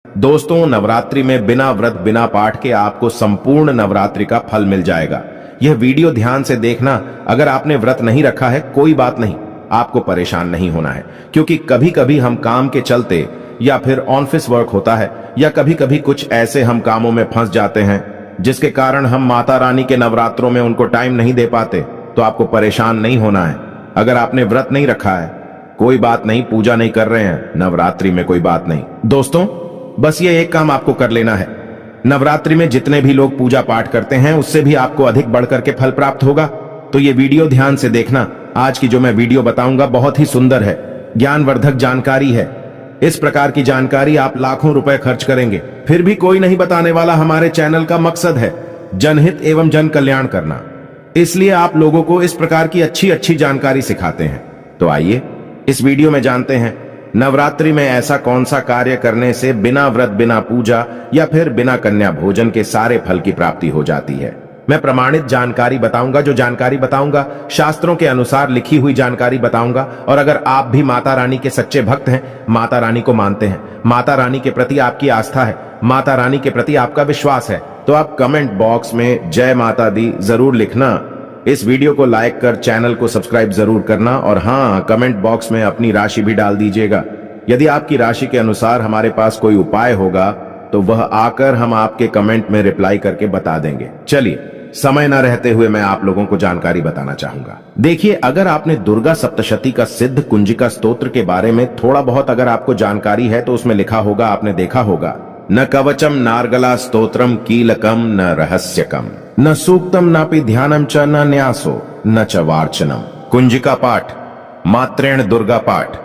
दोस्तों, नवरात्रि में बिना व्रत बिना पाठ के आपको संपूर्ण नवरात्रि का फल मिल जाएगा। यह वीडियो ध्यान से देखना। अगर आपने व्रत नहीं रखा है कोई बात नहीं, आपको परेशान नहीं होना है, क्योंकि कभी कभी हम काम के चलते या फिर ऑफिस वर्क होता है या कभी कभी कुछ ऐसे हम कामों में फंस जाते हैं जिसके कारण हम माता रानी के नवरात्रों में उनको टाइम नहीं दे पाते। तो आपको परेशान नहीं होना है। अगर आपने व्रत नहीं रखा है कोई बात नहीं, पूजा नहीं कर रहे हैं नवरात्रि में कोई बात नहीं। दोस्तों, बस ये एक काम आपको कर लेना है। नवरात्रि में जितने भी लोग पूजा पाठ करते हैं उससे भी आपको अधिक बढ़कर के फल प्राप्त होगा। तो ये वीडियो ध्यान से देखना। आज की जो मैं वीडियो बताऊंगा बहुत ही सुंदर है, ज्ञानवर्धक जानकारी है। इस प्रकार की जानकारी आप लाखों रुपए खर्च करेंगे फिर भी कोई नहीं बताने वाला। हमारे चैनल का मकसद है जनहित एवं जन कल्याण करना, इसलिए आप लोगों को इस प्रकार की अच्छी अच्छी जानकारी सिखाते हैं। तो आइए इस वीडियो में जानते हैं नवरात्रि में ऐसा कौन सा कार्य करने से बिना व्रत बिना पूजा या फिर बिना कन्या भोजन के सारे फल की प्राप्ति हो जाती है। मैं प्रमाणित जानकारी बताऊंगा। जो जानकारी बताऊंगा शास्त्रों के अनुसार लिखी हुई जानकारी बताऊंगा। और अगर आप भी माता रानी के सच्चे भक्त हैं, माता रानी को मानते हैं, माता रानी के प्रति आपकी आस्था है, माता रानी के प्रति आपका विश्वास है, तो आप कमेंट बॉक्स में जय माता दी जरूर लिखना। इस वीडियो को लाइक कर चैनल को सब्सक्राइब जरूर करना और हाँ, कमेंट बॉक्स में अपनी राशि भी डाल दीजिएगा। यदि आपकी राशि के अनुसार हमारे पास कोई उपाय होगा तो वह आकर हम आपके कमेंट में रिप्लाई करके बता देंगे। चलिए, समय न रहते हुए मैं आप लोगों को जानकारी बताना चाहूंगा। देखिए, अगर आपने दुर्गा सप्तशती का सिद्ध कुंजिका स्तोत्र के बारे में थोड़ा बहुत अगर आपको जानकारी है तो उसमें लिखा होगा, आपने देखा होगा, न कवचम नार्गला स्तोत्रम कीलकम न रहस्यकम न सूक्तम नापि ध्यानम च न न्यासो न च वार्चनम। कुंजिका पाठ मात्रेण दुर्गा पाठ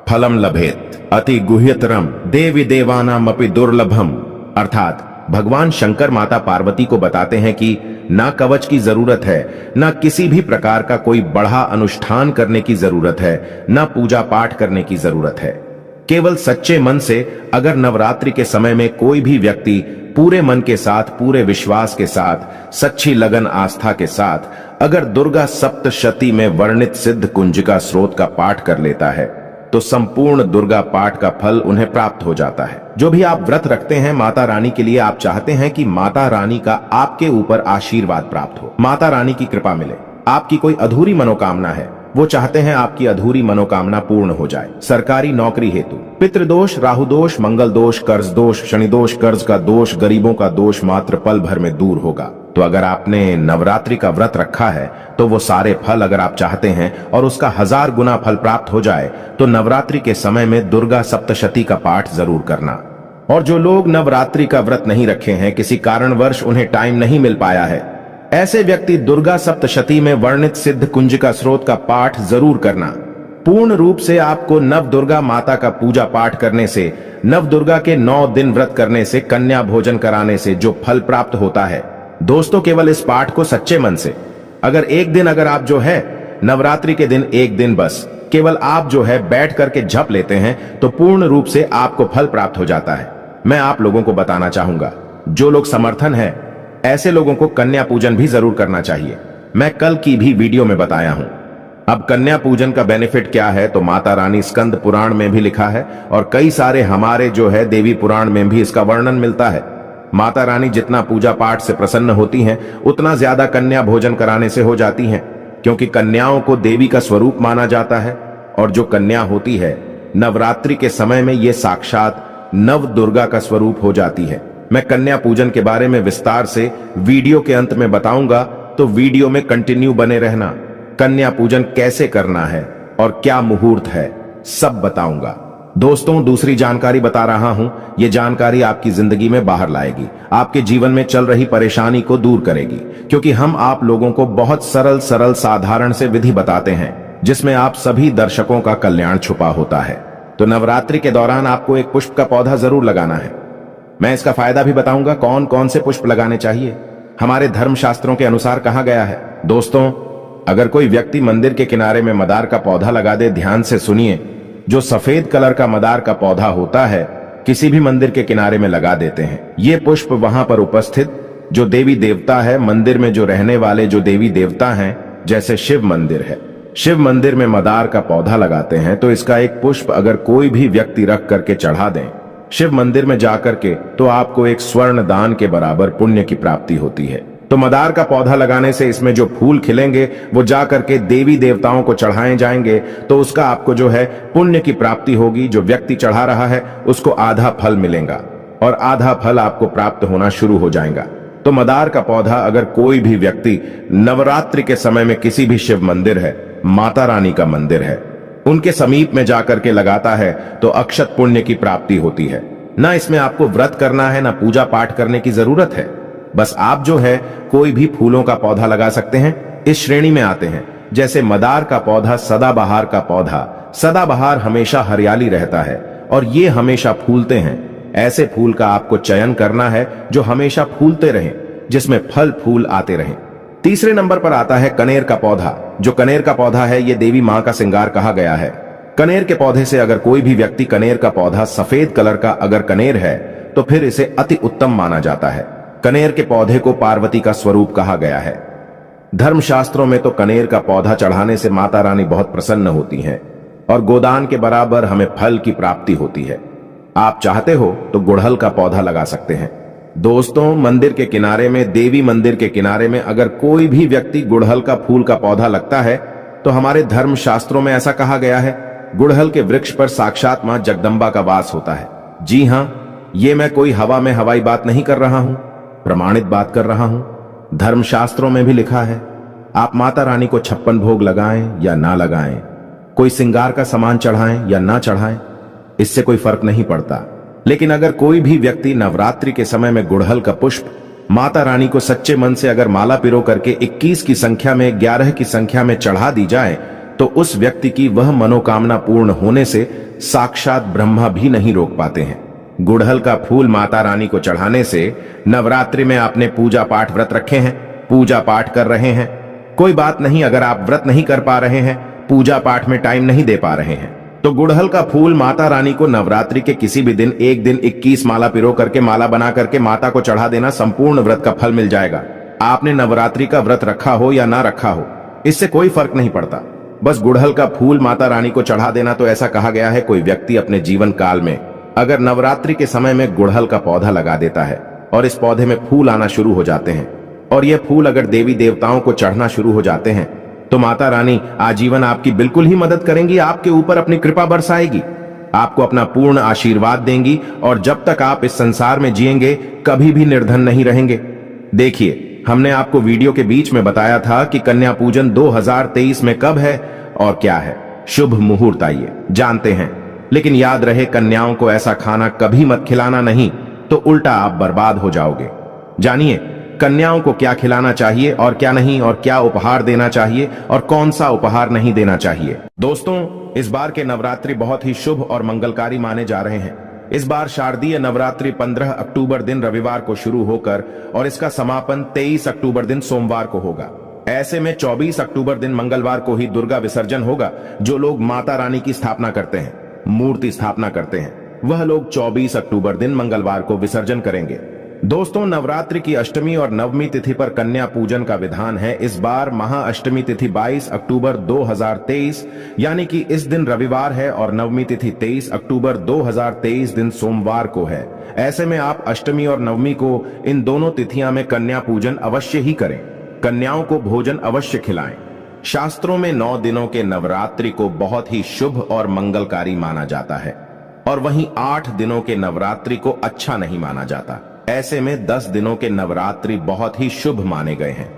फलम लभेत अति गुह्यतरम देवी देवानाम अपि दुर्लभम। अर्थात भगवान शंकर माता पार्वती को बताते हैं कि ना कवच की जरूरत है, ना किसी भी प्रकार का कोई बढ़ा अनुष्ठान करने की जरूरत है, ना पूजा पाठ करने की जरूरत है। केवल सच्चे मन से अगर नवरात्रि के समय में कोई भी व्यक्ति पूरे मन के साथ, पूरे विश्वास के साथ, सच्ची लगन आस्था के साथ अगर दुर्गा सप्तशती में वर्णित सिद्ध कुंजिका स्रोत का पाठ कर लेता है तो संपूर्ण दुर्गा पाठ का फल उन्हें प्राप्त हो जाता है। जो भी आप व्रत रखते हैं माता रानी के लिए, आप चाहते हैं कि माता रानी का आपके ऊपर आशीर्वाद प्राप्त हो, माता रानी की कृपा मिले। आपकी कोई अधूरी मनोकामना है, वो चाहते हैं आपकी अधूरी मनोकामना पूर्ण हो जाए। सरकारी नौकरी हेतु पितृदोष, राहु दोष, मंगल दोष, कर्ज दोष, शनि दोष, कर्ज का दोष, गरीबों का दोष मात्र पल भर में दूर होगा। तो अगर आपने नवरात्रि का व्रत रखा है तो वो सारे फल अगर आप चाहते हैं और उसका 1000 गुना फल प्राप्त हो जाए तो नवरात्रि के समय में दुर्गा सप्तशती का पाठ जरूर करना। और जो लोग नवरात्रि का व्रत नहीं रखे हैं, किसी कारणवश उन्हें टाइम नहीं मिल पाया है, ऐसे व्यक्ति दुर्गा सप्तशती में वर्णित सिद्ध कुंजिका स्रोत का पाठ जरूर करना। पूर्ण रूप से आपको नव दुर्गा माता का पूजा पाठ करने से, नव दुर्गा के 9 दिन व्रत करने से, कन्या भोजन कराने से जो फल प्राप्त होता है, दोस्तों केवल इस पाठ को सच्चे मन से अगर एक दिन अगर आप जो है नवरात्रि के दिन एक दिन बस केवल आप जो है बैठ करके जप लेते हैं तो पूर्ण रूप से आपको फल प्राप्त हो जाता है। मैं आप लोगों को बताना चाहूंगा, जो लोग समर्थन है ऐसे लोगों को कन्या पूजन भी जरूर करना चाहिए। मैं कल की भी वीडियो में बताया हूं। अब कन्या पूजन का बेनिफिट क्या है तो माता रानी स्कंद पुराण में भी लिखा है और कई सारे हमारे जो है देवी पुराण में भी इसका वर्णन मिलता है। माता रानी जितना पूजा पाठ से प्रसन्न होती हैं उतना ज्यादा कन्या भोजन कराने से हो जाती हैं, क्योंकि कन्याओं को देवी का स्वरूप माना जाता है। और जो कन्या होती है नवरात्रि के समय में ये साक्षात नव दुर्गा का स्वरूप हो जाती है। मैं कन्या पूजन के बारे में विस्तार से वीडियो के अंत में बताऊंगा, तो वीडियो में कंटिन्यू बने रहना। कन्या पूजन कैसे करना है और क्या मुहूर्त है सब बताऊंगा। दोस्तों, दूसरी जानकारी बता रहा हूं, यह जानकारी आपकी जिंदगी में बाहर लाएगी, आपके जीवन में चल रही परेशानी को दूर करेगी, क्योंकि हम आप लोगों को बहुत सरल सरल साधारण से विधि बताते हैं जिसमें आप सभी दर्शकों का कल्याण छुपा होता है। तो नवरात्रि के दौरान आपको एक पुष्प का पौधा जरूर लगाना है। मैं इसका फायदा भी बताऊंगा, कौन कौन से पुष्प लगाने चाहिए, हमारे धर्म शास्त्रों के अनुसार कहा गया है। दोस्तों, अगर कोई व्यक्ति मंदिर के किनारे में मदार का पौधा लगा दे, ध्यान से सुनिए, जो सफेद कलर का मदार का पौधा होता है किसी भी मंदिर के किनारे में लगा देते हैं। ये पुष्प वहां पर उपस्थित जो देवी देवता है, मंदिर में जो रहने वाले जो देवी देवता हैं, जैसे शिव मंदिर है, शिव मंदिर में मदार का पौधा लगाते हैं तो इसका एक पुष्प अगर कोई भी व्यक्ति रख करके चढ़ा दें शिव मंदिर में जाकर के तो आपको एक स्वर्ण दान के बराबर पुण्य की प्राप्ति होती है। तो मदार का पौधा लगाने से इसमें जो फूल खिलेंगे वो जाकर के देवी देवताओं को चढ़ाए जाएंगे, तो उसका आपको जो है पुण्य की प्राप्ति होगी। जो व्यक्ति चढ़ा रहा है उसको आधा फल मिलेगा और आधा फल आपको प्राप्त होना शुरू हो जाएगा। तो मदार का पौधा अगर कोई भी व्यक्ति नवरात्रि के समय में किसी भी शिव मंदिर है, माता रानी का मंदिर है, उनके समीप में जाकर के लगाता है तो अक्षत पुण्य की प्राप्ति होती है। ना इसमें आपको व्रत करना है, ना पूजा पाठ करने की जरूरत है। बस आप जो है कोई भी फूलों का पौधा लगा सकते हैं। इस श्रेणी में आते हैं जैसे मदार का पौधा, सदाबहार का पौधा। सदाबहार हमेशा हरियाली रहता है और ये हमेशा फूलते हैं। ऐसे फूल का आपको चयन करना है जो हमेशा फूलते रहें, जिसमें फल फूल आते रहें। तीसरे नंबर पर आता है कनेर का पौधा। जो कनेर का पौधा है ये देवी मां का श्रृंगार कहा गया है। कनेर के पौधे से अगर कोई भी व्यक्ति कनेर का पौधा सफेद कलर का अगर कनेर है तो फिर इसे अति उत्तम माना जाता है। कनेर के पौधे को पार्वती का स्वरूप कहा गया है। धर्मशास्त्रों में तो कनेर का पौधा चढ़ाने से माता रानी बहुत प्रसन्न होती हैं और गोदान के बराबर हमें फल की प्राप्ति होती है। आप चाहते हो तो गुड़हल का पौधा लगा सकते हैं। दोस्तों, मंदिर के किनारे में, देवी मंदिर के किनारे में अगर कोई भी व्यक्ति गुड़हल का फूल का पौधा लगता है तो हमारे धर्मशास्त्रों में ऐसा कहा गया है, गुड़हल के वृक्ष पर साक्षात मां जगदम्बा का वास होता है। जी हां, ये मैं कोई हवा में हवाई बात नहीं कर रहा हूं, प्रमाणित बात कर रहा हूं। धर्मशास्त्रों में भी लिखा है। आप माता रानी को 56 भोग लगाएं या ना लगाएं, कोई श्रृंगार का सामान चढ़ाएं या ना चढ़ाएं, इससे कोई फर्क नहीं पड़ता। लेकिन अगर कोई भी व्यक्ति नवरात्रि के समय में गुड़हल का पुष्प माता रानी को सच्चे मन से अगर माला पिरो करके 21 की संख्या में, 11 की संख्या में चढ़ा दी जाए तो उस व्यक्ति की वह मनोकामना पूर्ण होने से साक्षात ब्रह्मा भी नहीं रोक पाते हैं। गुड़हल का फूल माता रानी को चढ़ाने से नवरात्रि में आपने पूजा पाठ व्रत रखे हैं, पूजा पाठ कर रहे हैं, कोई बात नहीं। अगर आप व्रत नहीं कर पा रहे हैं, पूजा पाठ में टाइम नहीं दे पा रहे हैं, तो गुड़हल का फूल माता रानी को नवरात्रि के किसी भी दिन, एक दिन 21 माला पिरो करके, माला बना करके माता को चढ़ा देना, संपूर्ण व्रत का फल मिल जाएगा। आपने नवरात्रि का व्रत रखा हो या ना रखा हो, इससे कोई फर्क नहीं पड़ता। बस गुड़हल का फूल माता रानी को चढ़ा देना। तो ऐसा कहा गया है, कोई व्यक्ति अपने जीवन काल में अगर नवरात्रि के समय में गुड़हल का पौधा लगा देता है और इस पौधे में फूल आना शुरू हो जाते हैं और ये फूल अगर देवी देवताओं को चढ़ना शुरू हो जाते हैं तो माता रानी आजीवन आपकी बिल्कुल ही मदद करेंगी, आपके ऊपर अपनी कृपा बरसाएगी, आपको अपना पूर्ण आशीर्वाद देंगी और जब तक आप इस संसार में जिएंगे कभी भी निर्धन नहीं रहेंगे। देखिए, हमने आपको वीडियो के बीच में बताया था कि कन्या पूजन 2023 में कब है और क्या है। शुभ मुहूर्त आइए जानते हैं, लेकिन याद रहे कन्याओं को ऐसा खाना कभी मत खिलाना, नहीं तो उल्टा आप बर्बाद हो जाओगे। जानिए कन्याओं को क्या खिलाना चाहिए और क्या नहीं, और क्या उपहार देना चाहिए और कौन सा उपहार नहीं देना चाहिए। दोस्तों, इस बार के नवरात्रि बहुत ही शुभ और मंगलकारी माने जा रहे हैं। इस बार शारदीय नवरात्रि 15 अक्टूबर दिन रविवार को शुरू होकर और इसका समापन 23 अक्टूबर दिन सोमवार को होगा। ऐसे में 24 अक्टूबर दिन मंगलवार को ही दुर्गा विसर्जन होगा। जो लोग माता रानी की स्थापना करते हैं, मूर्ति स्थापना करते हैं, वह लोग 24 अक्टूबर दिन मंगलवार को विसर्जन करेंगे। दोस्तों, नवरात्रि की अष्टमी और नवमी तिथि पर कन्या पूजन का विधान है। इस बार महाअष्टमी तिथि 22 अक्टूबर 2023 यानी कि इस दिन रविवार है और नवमी तिथि 23 अक्टूबर 2023 दिन सोमवार को है। ऐसे में आप अष्टमी और नवमी को, इन दोनों तिथियां में कन्या पूजन अवश्य ही करें। कन्याओं को भोजन अवश्य खिलाएं। शास्त्रों में 9 दिनों के नवरात्रि को बहुत ही शुभ और मंगलकारी माना जाता है और वहीं 8 दिनों के नवरात्रि को अच्छा नहीं माना जाता। ऐसे में 10 दिनों के नवरात्रि बहुत ही शुभ माने गए हैं।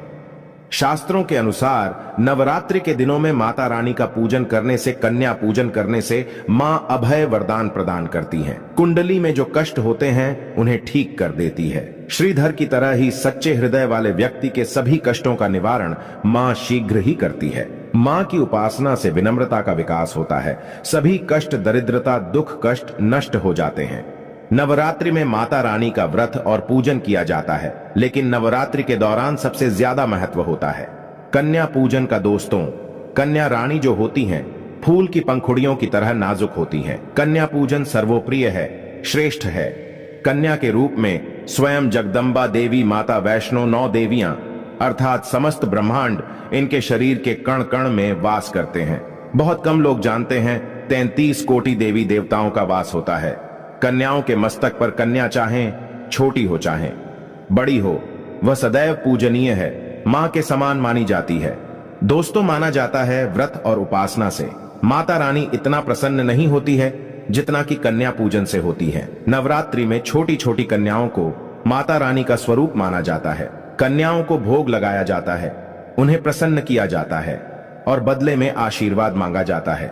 शास्त्रों के अनुसार नवरात्रि के दिनों में माता रानी का पूजन करने से, कन्या पूजन करने से मां अभय वरदान प्रदान करती हैं। कुंडली में जो कष्ट होते हैं उन्हें ठीक कर देती है। श्रीधर की तरह ही सच्चे हृदय वाले व्यक्ति के सभी कष्टों का निवारण मां शीघ्र ही करती है। मां की उपासना से विनम्रता का विकास होता है। सभी कष्ट, दरिद्रता, दुख, कष्ट नष्ट हो जाते हैं। नवरात्रि में माता रानी का व्रत और पूजन किया जाता है, लेकिन नवरात्रि के दौरान सबसे ज्यादा महत्व होता है कन्या पूजन का। दोस्तों, कन्या रानी जो होती हैं, फूल की पंखुड़ियों की तरह नाजुक होती हैं। कन्या पूजन सर्वोप्रिय है, श्रेष्ठ है। कन्या के रूप में स्वयं जगदम्बा देवी, माता वैष्णो, 9 देवियां अर्थात समस्त ब्रह्मांड इनके शरीर के कण कण में वास करते हैं। बहुत कम लोग जानते हैं 33 कोटि देवी देवताओं का वास होता है। कन्याओं के मस्तक पर कन्या चाहें छोटी हो चाहें बड़ी हो, वह सदैव पूजनीय है, मां के समान मानी जाती है। दोस्तों, माना जाता है व्रत और उपासना से माता रानी इतना प्रसन्न नहीं होती है जितना कि कन्या पूजन से होती है। नवरात्रि में छोटी छोटी कन्याओं को माता रानी का स्वरूप माना जाता है। कन्याओं को भोग लगाया जाता है, उन्हें प्रसन्न किया जाता है और बदले में आशीर्वाद मांगा जाता है।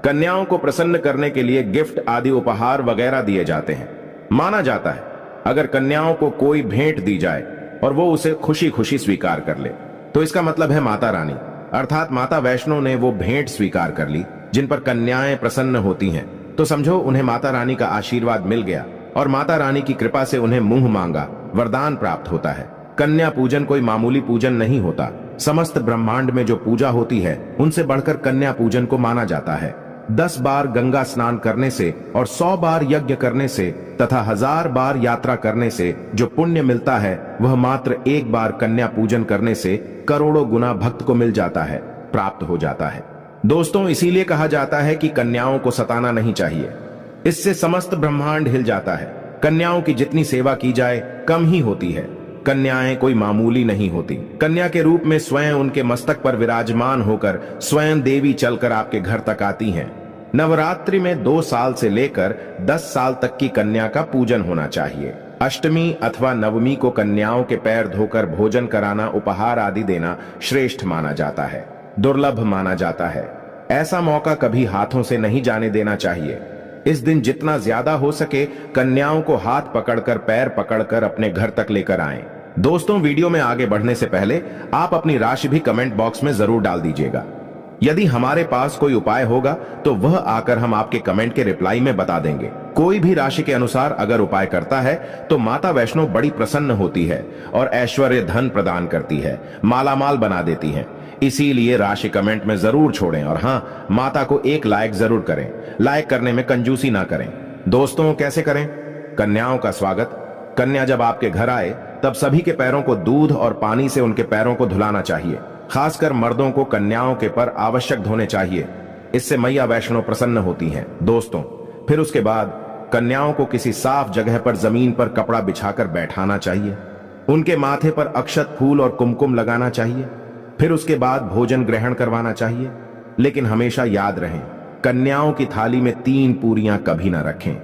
कन्याओं को प्रसन्न करने के लिए गिफ्ट आदि उपहार वगैरह दिए जाते हैं। माना जाता है अगर कन्याओं को कोई भेंट दी जाए और वो उसे खुशी खुशी स्वीकार कर ले तो इसका मतलब है माता रानी अर्थात माता वैष्णो ने वो भेंट स्वीकार कर ली जिन पर कन्याएं प्रसन्न होती हैं, तो समझो उन्हें माता रानी का आशीर्वाद मिल गया और माता रानी की कृपा से उन्हें मुंह मांगा वरदान प्राप्त होता है। कन्या पूजन कोई मामूली पूजन नहीं होता। समस्त ब्रह्मांड में जो पूजा होती है उनसे बढ़कर कन्या पूजन को माना जाता है। 10 बार गंगा स्नान करने से और 100 बार यज्ञ करने से तथा 1000 बार यात्रा करने से जो पुण्य मिलता है वह मात्र एक बार कन्या पूजन करने से करोड़ों गुना भक्त को मिल जाता है, प्राप्त हो जाता है। दोस्तों, इसीलिए कहा जाता है कि कन्याओं को सताना नहीं चाहिए, इससे समस्त ब्रह्मांड हिल जाता है। कन्याओं की जितनी सेवा की जाए कम ही होती है। कन्याएं कोई मामूली नहीं होती। कन्या के रूप में स्वयं उनके मस्तक पर विराजमान होकर स्वयं देवी चलकर आपके घर तक आती हैं। नवरात्रि में 2 साल से लेकर 10 साल तक की कन्या का पूजन होना चाहिए। अष्टमी अथवा नवमी को कन्याओं के पैर धोकर भोजन कराना, उपहार आदि देना श्रेष्ठ माना जाता है, दुर्लभ माना जाता है। ऐसा मौका कभी हाथों से नहीं जाने देना चाहिए। इस दिन जितना ज्यादा हो सके कन्याओं को हाथ पकड़कर, पैर पकड़कर अपने घर तक लेकर आएं। दोस्तों, वीडियो में आगे बढ़ने से पहले आप अपनी राशि भी कमेंट बॉक्स में जरूर डाल दीजिएगा। यदि हमारे पास कोई उपाय होगा तो वह आकर हम आपके कमेंट के रिप्लाई में बता देंगे। कोई भी राशि के अनुसार अगर उपाय करता है तो माता वैष्णो बड़ी प्रसन्न होती है और ऐश्वर्य धन प्रदान करती है, मालामाल बना देती है। इसीलिए राशि कमेंट में जरूर छोड़ें और हाँ, माता को एक लाइक जरूर करें। लाइक करने में कंजूसी ना करें। दोस्तों, कैसे करें? कन्याओं का स्वागत। कन्या जब आपके घर आए तब सभी के पैरों को दूध और पानी से उनके पैरों को धुलाना चाहिए। खासकर मर्दों को कन्याओं के पर आवश्यक धोने चाहिए, इससे मैया वैष्णो प्रसन्न होती हैं। दोस्तों, फिर उसके बाद कन्याओं को किसी साफ जगह पर जमीन पर कपड़ा बिछाकर बैठाना चाहिए। उनके माथे पर अक्षत, फूल और कुमकुम लगाना चाहिए। फिर उसके बाद भोजन ग्रहण करवाना चाहिए। लेकिन हमेशा याद रहे, कन्याओं की थाली में 3 पूरियां कभी ना रखें।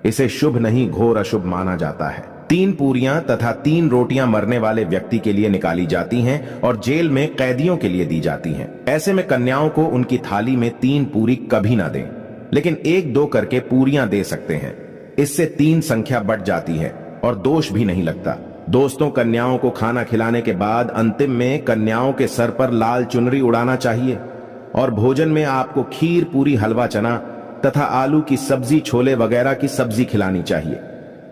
इसे शुभ नहीं, घोर अशुभ माना जाता है। 3 पूरियां तथा 3 रोटियां मरने वाले व्यक्ति के लिए निकाली जाती हैं और जेल में कैदियों के लिए दी जाती हैं। ऐसे में कन्याओं को उनकी थाली में 3 पूरी कभी ना दें, लेकिन 1-2 करके पूरियां दे सकते हैं। इससे 3 संख्या बढ़ जाती है और दोष भी नहीं लगता। दोस्तों, कन्याओं को खाना खिलाने के बाद अंतिम में कन्याओं के सर पर लाल चुनरी उड़ाना चाहिए और भोजन में आपको खीर, पूरी, हलवा, चना तथा आलू की सब्जी, छोले वगैरह की सब्जी खिलानी चाहिए।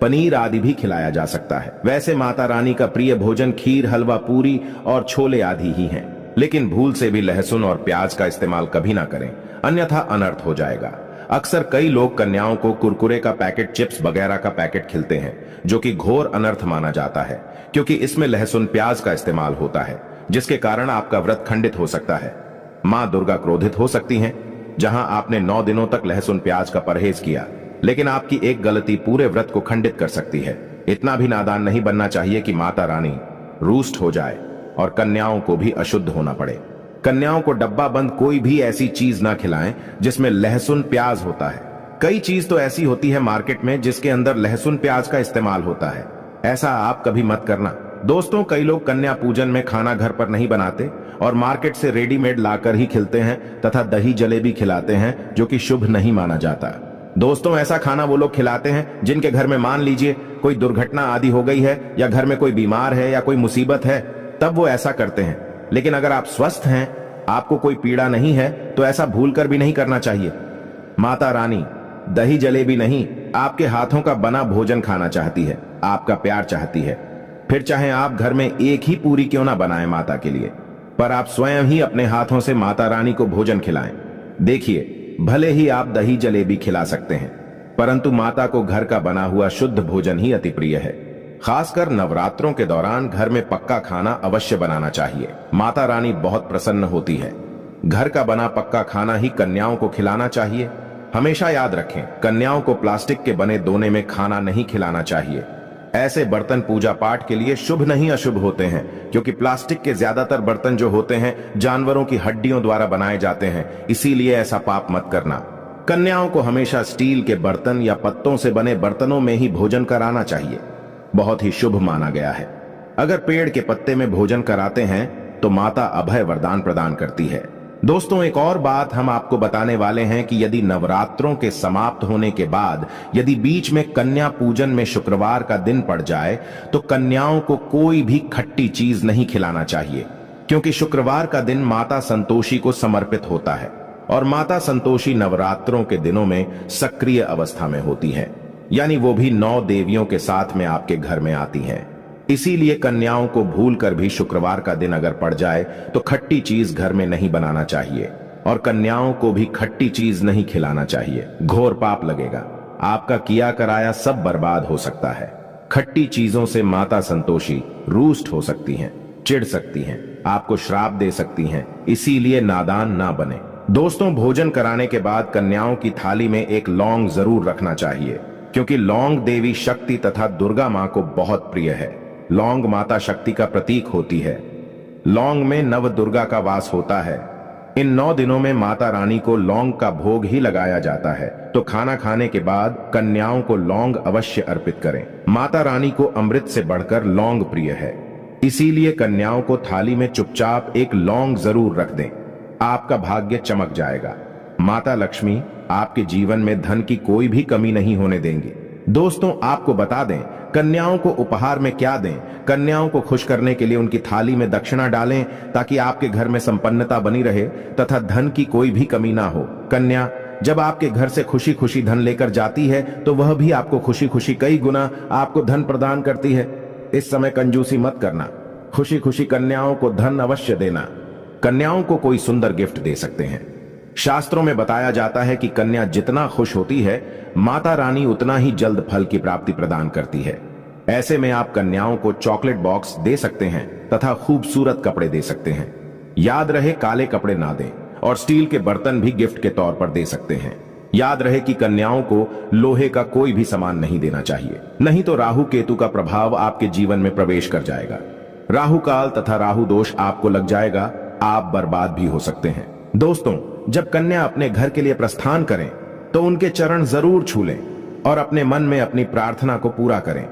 पनीर आदि भी खिलाया जा सकता है। वैसे माता रानी का प्रिय भोजन खीर, हलवा, पूरी और छोले आदि ही हैं। लेकिन भूल से भी लहसुन और प्याज का इस्तेमाल कभी ना करें, अन्यथा अनर्थ हो जाएगा। अक्सर कई लोग कन्याओं को कुरकुरे का पैकेट, चिप्स वगैरह का पैकेट खिलाते हैं, जो कि घोर अनर्थ माना जाता है, क्योंकि इसमें लहसुन, प्याज का इस्तेमाल होता है, जिसके कारण आपका व्रत खंडित हो सकता है। मां दुर्गा क्रोधित हो सकती हैं। जहां आपने 9 दिनों तक लहसुन प्याज का परहेज किया, लेकिन आपकी एक गलती पूरे व्रत को खंडित कर सकती है। इतना भी नादान नहीं बनना चाहिए कि माता रानी रूष्ट हो जाए और कन्याओं को भी अशुद्ध होना पड़े। कन्याओं को डब्बा बंद कोई भी ऐसी चीज ना खिलाएं जिसमें लहसुन, प्याज होता है। कई चीज तो ऐसी होती है मार्केट में जिसके अंदर लहसुन, प्याज का इस्तेमाल होता है। ऐसा आप कभी मत करना। दोस्तों, कई लोग कन्या पूजन में खाना घर पर नहीं बनाते और मार्केट से रेडीमेड लाकर ही खिलाते हैं तथा दही जलेबी खिलाते हैं, जो कि शुभ नहीं माना जाता। दोस्तों, ऐसा खाना वो लोग खिलाते हैं जिनके घर में मान लीजिए कोई दुर्घटना आदि हो गई है या घर में कोई बीमार है या कोई मुसीबत है, तब वो ऐसा करते हैं। लेकिन अगर आप स्वस्थ हैं, आपको कोई पीड़ा नहीं है, तो ऐसा भूलकर भी नहीं करना चाहिए। माता रानी दही जलेबी नहीं, आपके हाथों का बना भोजन खाना चाहती है, आपका प्यार चाहती है। फिर चाहे आप घर में एक ही पूरी क्यों ना बनाएं माता के लिए, पर आप स्वयं ही अपने हाथों से माता रानी को भोजन खिलाएं। देखिए, भले ही आप दही जलेबी खिला सकते हैं, परंतु माता को घर का बना हुआ शुद्ध भोजन ही अति प्रिय है। खासकर नवरात्रों के दौरान घर में पक्का खाना अवश्य बनाना चाहिए। माता रानी बहुत प्रसन्न होती है। घर का बना पक्का खाना ही कन्याओं को खिलाना चाहिए। हमेशा याद रखें, कन्याओं को प्लास्टिक के बने दोने में खाना नहीं खिलाना चाहिए। ऐसे बर्तन पूजा पाठ के लिए शुभ नहीं अशुभ होते हैं, क्योंकि प्लास्टिक के ज्यादातर बर्तन जो होते हैं जानवरों की हड्डियों द्वारा बनाए जाते हैं, इसीलिए ऐसा पाप मत करना। कन्याओं को हमेशा स्टील के बर्तन या पत्तों से बने बर्तनों में ही भोजन कराना चाहिए, बहुत ही शुभ माना गया है। अगर पेड़ के पत्ते में भोजन कराते हैं तो माता अभय वरदान प्रदान करती है। दोस्तों, एक और बात हम आपको बताने वाले हैं कि यदि नवरात्रों के समाप्त होने के बाद यदि बीच में कन्या पूजन में शुक्रवार का दिन पड़ जाए तो कन्याओं को कोई भी खट्टी चीज नहीं खिलाना चाहिए, क्योंकि शुक्रवार का दिन माता संतोषी को समर्पित होता है और माता संतोषी नवरात्रों के दिनों में सक्रिय अवस्था में होती है, यानी वो भी 9 देवियों के साथ में आपके घर में आती हैं। इसीलिए कन्याओं को भूलकर भी शुक्रवार का दिन अगर पड़ जाए तो खट्टी चीज घर में नहीं बनाना चाहिए और कन्याओं को भी खट्टी चीज नहीं खिलाना चाहिए, घोर पाप लगेगा। आपका किया कराया सब बर्बाद हो सकता है। खट्टी चीजों से माता संतोषी रूष्ट हो सकती हैं, चिढ़ सकती हैं, आपको श्राप दे सकती हैं, इसीलिए नादान ना बने। दोस्तों, भोजन कराने के बाद कन्याओं की थाली में एक लौंग जरूर रखना चाहिए, क्योंकि लौंग देवी शक्ति तथा दुर्गा मां को बहुत प्रिय है। लौंग माता शक्ति का प्रतीक होती है। लौंग में नव दुर्गा का वास होता है। इन 9 दिनों में माता रानी को लौंग का भोग ही लगाया जाता है, तो खाना खाने के बाद कन्याओं को लौंग अवश्य अर्पित करें। माता रानी को अमृत से बढ़कर लौंग प्रिय है, इसीलिए कन्याओं को थाली में चुपचाप एक लौंग जरूर रख दें। आपका भाग्य चमक जाएगा। माता लक्ष्मी आपके जीवन में धन की कोई भी कमी नहीं होने देंगी। दोस्तों, आपको बता दें, कन्याओं को उपहार में क्या दें। कन्याओं को खुश करने के लिए उनकी थाली में दक्षिणा डालें, ताकि आपके घर में संपन्नता बनी रहे तथा धन की कोई भी कमी ना हो। कन्या जब आपके घर से खुशी खुशी धन लेकर जाती है तो वह भी आपको खुशी खुशी कई गुना आपको धन प्रदान करती है। इस समय कंजूसी मत करना, खुशी खुशी कन्याओं को धन अवश्य देना। कन्याओं को कोई सुंदर गिफ्ट दे सकते हैं। शास्त्रों में बताया जाता है कि कन्या जितना खुश होती है, माता रानी उतना ही जल्द फल की प्राप्ति प्रदान करती है। ऐसे में आप कन्याओं को चॉकलेट बॉक्स दे सकते हैं तथा खूबसूरत कपड़े दे सकते हैं। याद रहे, काले कपड़े ना दें और स्टील के बर्तन भी गिफ्ट के तौर पर दे सकते हैं। याद रहे कि कन्याओं को लोहे का कोई भी सामान नहीं देना चाहिए, नहीं तो राहु केतु का प्रभाव आपके जीवन में प्रवेश कर जाएगा। राहु काल तथा राहु दोष आपको लग जाएगा, आप बर्बाद भी हो सकते हैं। दोस्तों, जब कन्या अपने घर के लिए प्रस्थान करें तो उनके चरण जरूर छू लें और अपने मन में अपनी प्रार्थना को पूरा करें।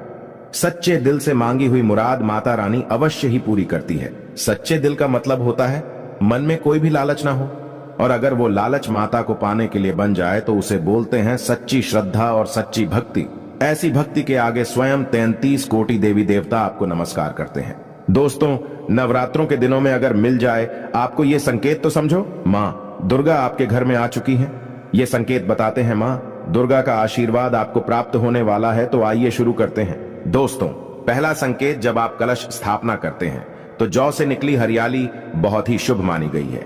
सच्चे दिल से मांगी हुई मुराद माता रानी अवश्य ही पूरी करती है। सच्चे दिल का मतलब होता है मन में कोई भी लालच ना हो, और अगर वो लालच माता को पाने के लिए बन जाए तो उसे बोलते हैं सच्ची श्रद्धा और सच्ची भक्ति। ऐसी भक्ति के आगे स्वयं 33 कोटि देवी देवता आपको नमस्कार करते हैं। दोस्तों, नवरात्रों के दिनों में अगर मिल जाए आपको ये संकेत तो समझो, माँ दुर्गा आपके घर में आ चुकी हैं। ये संकेत बताते हैं माँ दुर्गा का आशीर्वाद आपको प्राप्त होने वाला है। तो आइए शुरू करते हैं। दोस्तों, पहला संकेत, जब आप कलश स्थापना करते हैं तो जौ से निकली हरियाली बहुत ही शुभ मानी गई है।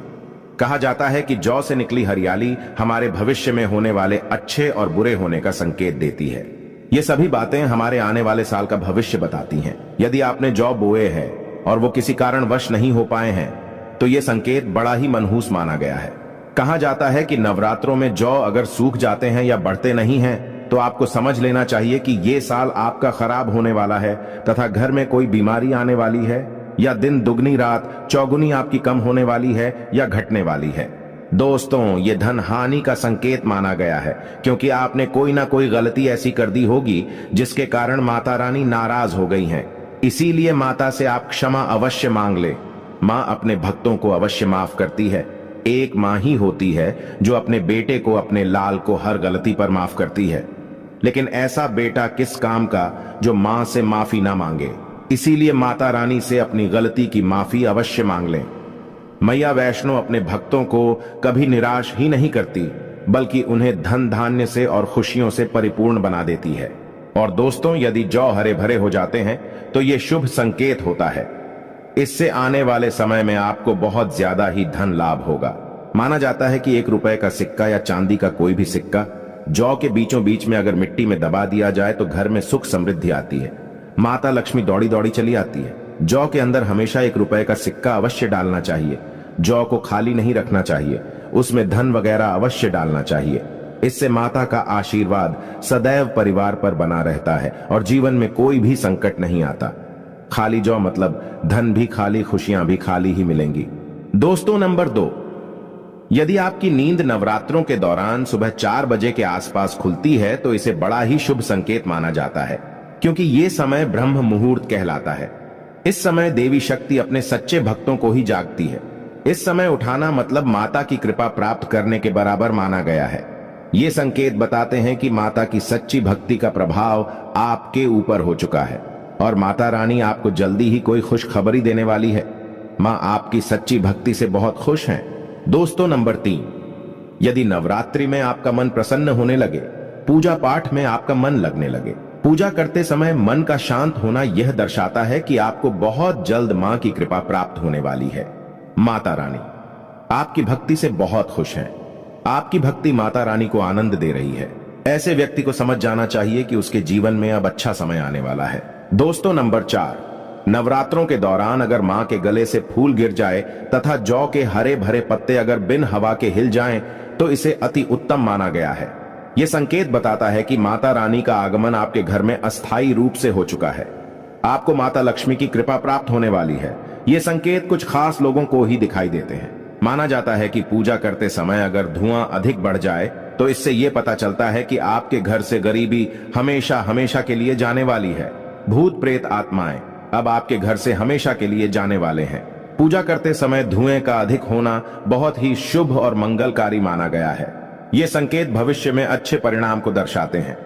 कहा जाता है कि जौ से निकली हरियाली हमारे भविष्य में होने वाले अच्छे और बुरे होने का संकेत देती है। ये सभी बातें हमारे आने वाले साल का भविष्य बताती हैं। यदि आपने जौ बोए हैं और वो किसी कारणवश नहीं हो पाए हैं तो ये संकेत बड़ा ही मनहूस माना गया है। कहा जाता है कि नवरात्रों में जौ अगर सूख जाते हैं या बढ़ते नहीं हैं तो आपको समझ लेना चाहिए कि ये साल आपका खराब होने वाला है तथा घर में कोई बीमारी आने वाली है, या दिन दुगनी रात चौगुनी आपकी कम होने वाली है या घटने वाली है। दोस्तों, ये धन हानि का संकेत माना गया है, क्योंकि आपने कोई ना कोई गलती ऐसी कर दी होगी जिसके कारण माता रानी नाराज हो गई हैं। इसीलिए माता से आप क्षमा अवश्य मांग ले। माँ अपने भक्तों को अवश्य माफ करती है। एक माँ ही होती है जो अपने बेटे को, अपने लाल को हर गलती पर माफ करती है, लेकिन ऐसा बेटा किस काम का जो माँ से माफी ना मांगे। इसीलिए माता रानी से अपनी गलती की माफी अवश्य मांग लें। मैया वैष्णो अपने भक्तों को कभी निराश ही नहीं करती, बल्कि उन्हें धन धान्य से और खुशियों से परिपूर्ण बना देती है। और दोस्तों, यदि जौ हरे भरे हो जाते हैं तो ये शुभ संकेत होता है। इससे आने वाले समय में आपको बहुत ज्यादा ही धन लाभ होगा। माना जाता है कि 1 रुपए का सिक्का या चांदी का कोई भी सिक्का जौ के बीचों बीच में अगर मिट्टी में दबा दिया जाए तो घर में सुख समृद्धि आती है। माता लक्ष्मी दौड़ी दौड़ी चली आती है। जौ के अंदर हमेशा 1 रुपए का सिक्का अवश्य डालना चाहिए। जौ को खाली नहीं रखना चाहिए, उसमें धन वगैरह अवश्य डालना चाहिए। इससे माता का आशीर्वाद सदैव परिवार पर बना रहता है और जीवन में कोई भी संकट नहीं आता। खाली जौ मतलब धन भी खाली, खुशियां भी खाली ही मिलेंगी। दोस्तों नंबर 2, यदि आपकी नींद नवरात्रों के दौरान सुबह 4 बजे के आसपास खुलती है तो इसे बड़ा ही शुभ संकेत माना जाता है, क्योंकि ये समय ब्रह्म मुहूर्त कहलाता है। इस समय देवी शक्ति अपने सच्चे भक्तों को ही जागती है। इस समय उठाना मतलब माता की कृपा प्राप्त करने के बराबर माना गया है। ये संकेत बताते हैं कि माता की सच्ची भक्ति का प्रभाव आपके ऊपर हो चुका है और माता रानी आपको जल्दी ही कोई खुशखबरी देने वाली है। मां आपकी सच्ची भक्ति से बहुत खुश हैं। दोस्तों नंबर 3, यदि नवरात्रि में आपका मन प्रसन्न होने लगे, पूजा पाठ में आपका मन लगने लगे, पूजा करते समय मन का शांत होना यह दर्शाता है कि आपको बहुत जल्द मां की कृपा प्राप्त होने वाली है। माता रानी आपकी भक्ति से बहुत खुश हैं। आपकी भक्ति माता रानी को आनंद दे रही है। ऐसे व्यक्ति को समझ जाना चाहिए कि उसके जीवन में अब अच्छा समय आने वाला है। दोस्तों नंबर 4, नवरात्रों के दौरान अगर मां के गले से फूल गिर जाए तथा जौ के हरे भरे पत्ते अगर बिन हवा के हिल जाएं, तो इसे अति उत्तम माना गया है। यह संकेत बताता है कि माता रानी का आगमन आपके घर में अस्थायी रूप से हो चुका है। आपको माता लक्ष्मी की कृपा प्राप्त होने वाली है। ये संकेत कुछ खास लोगों को ही दिखाई देते हैं। माना जाता है कि पूजा करते समय अगर धुआं अधिक बढ़ जाए तो इससे यह पता चलता है कि आपके घर से गरीबी हमेशा हमेशा के लिए जाने वाली है। भूत प्रेत आत्माएं अब आपके घर से हमेशा के लिए जाने वाले हैं। पूजा करते समय धुएं का अधिक होना बहुत ही शुभ और मंगलकारी माना गया है। ये संकेत भविष्य में अच्छे परिणाम को दर्शाते हैं।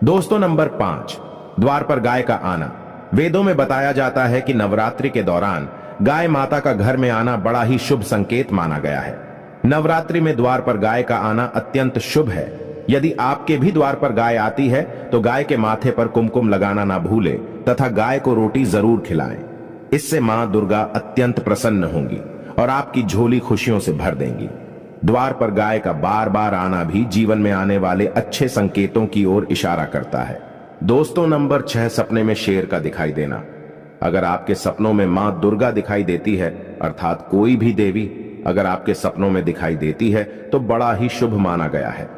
दोस्तों नंबर 5, द्वार पर गाय का आना। वेदों में बताया जाता है कि नवरात्रि के दौरान गाय माता का घर में आना बड़ा ही शुभ संकेत माना गया है। नवरात्रि में द्वार पर गाय का आना अत्यंत शुभ है। यदि आपके भी द्वार पर गाय आती है तो गाय के माथे पर कुमकुम लगाना ना भूले तथा गाय को रोटी जरूर खिलाएं। इससे मां दुर्गा अत्यंत प्रसन्न होंगी और आपकी झोली खुशियों से भर देंगी। द्वार पर गाय का बार बार आना भी जीवन में आने वाले अच्छे संकेतों की ओर इशारा करता है। दोस्तों नंबर 6, सपने में शेर का दिखाई देना। अगर आपके सपनों में मां दुर्गा दिखाई देती है, अर्थात कोई भी देवी अगर आपके सपनों में दिखाई देती है तो बड़ा ही शुभ माना गया है।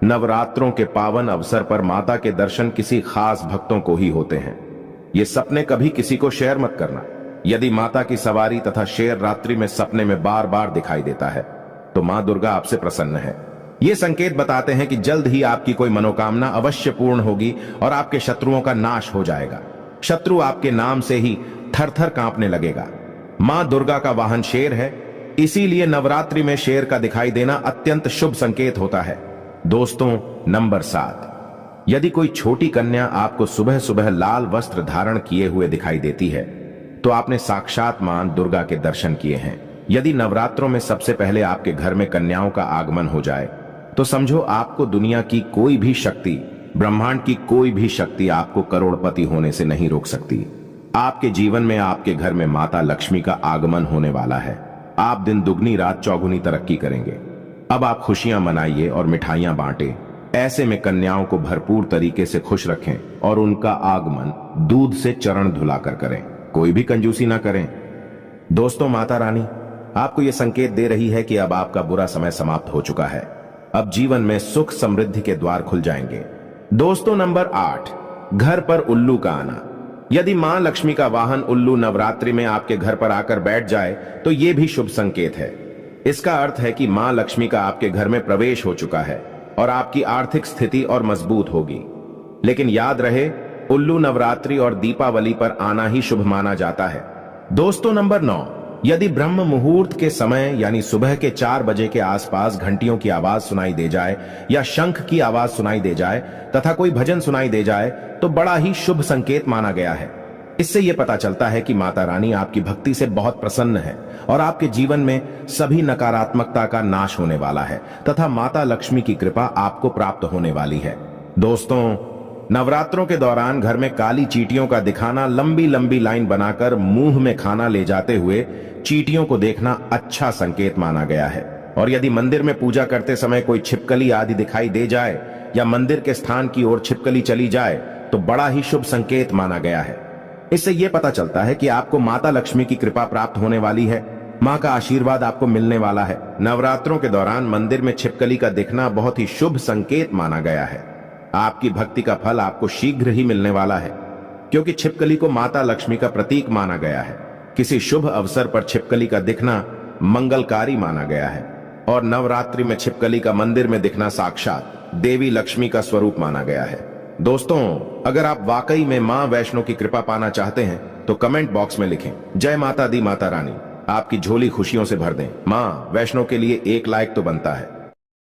नवरात्रों के पावन अवसर पर माता के दर्शन किसी खास भक्तों को ही होते हैं। ये सपने कभी किसी को शेयर मत करना। यदि माता की सवारी तथा शेर रात्रि में सपने में बार बार दिखाई देता है तो मां दुर्गा आपसे प्रसन्न है। ये संकेत बताते हैं कि जल्द ही आपकी कोई मनोकामना अवश्य पूर्ण होगी और आपके शत्रुओं का नाश हो जाएगा। शत्रु आपके नाम से ही थर थर कांपने लगेगा। मां दुर्गा का वाहन शेर है, इसीलिए नवरात्रि में शेर का दिखाई देना अत्यंत शुभ संकेत होता है। दोस्तों नंबर 7, यदि कोई छोटी कन्या आपको सुबह सुबह लाल वस्त्र धारण किए हुए दिखाई देती है तो आपने साक्षात मां दुर्गा के दर्शन किए हैं। यदि नवरात्रों में सबसे पहले आपके घर में कन्याओं का आगमन हो जाए तो समझो आपको दुनिया की कोई भी शक्ति, ब्रह्मांड की कोई भी शक्ति आपको करोड़पति होने से नहीं रोक सकती। आपके जीवन में आपके घर में माता लक्ष्मी का आगमन होने वाला है। आप दिन दुगनी रात चौगुनी तरक्की करेंगे। अब आप खुशियां मनाइए और मिठाइयां बांटें। ऐसे में कन्याओं को भरपूर तरीके से खुश रखें और उनका आगमन दूध से चरण धुलाकर करें, कोई भी कंजूसी ना करें। दोस्तों माता रानी आपको यह संकेत दे रही है कि अब आपका बुरा समय समाप्त हो चुका है। अब जीवन में सुख समृद्धि के द्वार खुल जाएंगे। दोस्तों नंबर 8, घर पर उल्लू का आना। यदि मां लक्ष्मी का वाहन उल्लू नवरात्रि में आपके घर पर आकर बैठ जाए तो यह भी शुभ संकेत है। इसका अर्थ है कि मां लक्ष्मी का आपके घर में प्रवेश हो चुका है और आपकी आर्थिक स्थिति और मजबूत होगी। लेकिन याद रहे, उल्लू नवरात्रि और दीपावली पर आना ही शुभ माना जाता है। दोस्तों नंबर 9, यदि ब्रह्म मुहूर्त के समय यानी सुबह के 4 बजे के आसपास घंटियों की आवाज सुनाई दे जाए या शंख की आवाज सुनाई दे जाए तथा कोई भजन सुनाई दे जाए तो बड़ा ही शुभ संकेत माना गया है। इससे यह पता चलता है कि माता रानी आपकी भक्ति से बहुत प्रसन्न है और आपके जीवन में सभी नकारात्मकता का नाश होने वाला है तथा माता लक्ष्मी की कृपा आपको प्राप्त होने वाली है। दोस्तों नवरात्रों के दौरान घर में काली चींटियों का दिखाना, लंबी लंबी लाइन बनाकर मुंह में खाना ले जाते हुए चींटियों को देखना अच्छा संकेत माना गया है। और यदि मंदिर में पूजा करते समय कोई छिपकली आदि दिखाई दे जाए या मंदिर के स्थान की ओर छिपकली चली जाए तो बड़ा ही शुभ संकेत माना गया है। इससे यह पता चलता है कि आपको माता लक्ष्मी की कृपा प्राप्त होने वाली है। माँ का आशीर्वाद आपको मिलने वाला है। नवरात्रों के दौरान मंदिर में छिपकली का दिखना बहुत ही शुभ संकेत माना गया है। आपकी भक्ति का फल आपको शीघ्र ही मिलने वाला है, क्योंकि छिपकली को माता लक्ष्मी का प्रतीक माना गया है। किसी शुभ अवसर पर छिपकली का दिखना मंगलकारी माना गया है और नवरात्रि में छिपकली का मंदिर में दिखना साक्षात देवी लक्ष्मी का स्वरूप माना गया है। दोस्तों, अगर आप वाकई में मां वैष्णो की कृपा पाना चाहते हैं तो कमेंट बॉक्स में लिखें जय माता दी माता रानी। आपकी झोली खुशियों से भर दें। मां वैष्णो के लिए एक लाइक तो बनता है।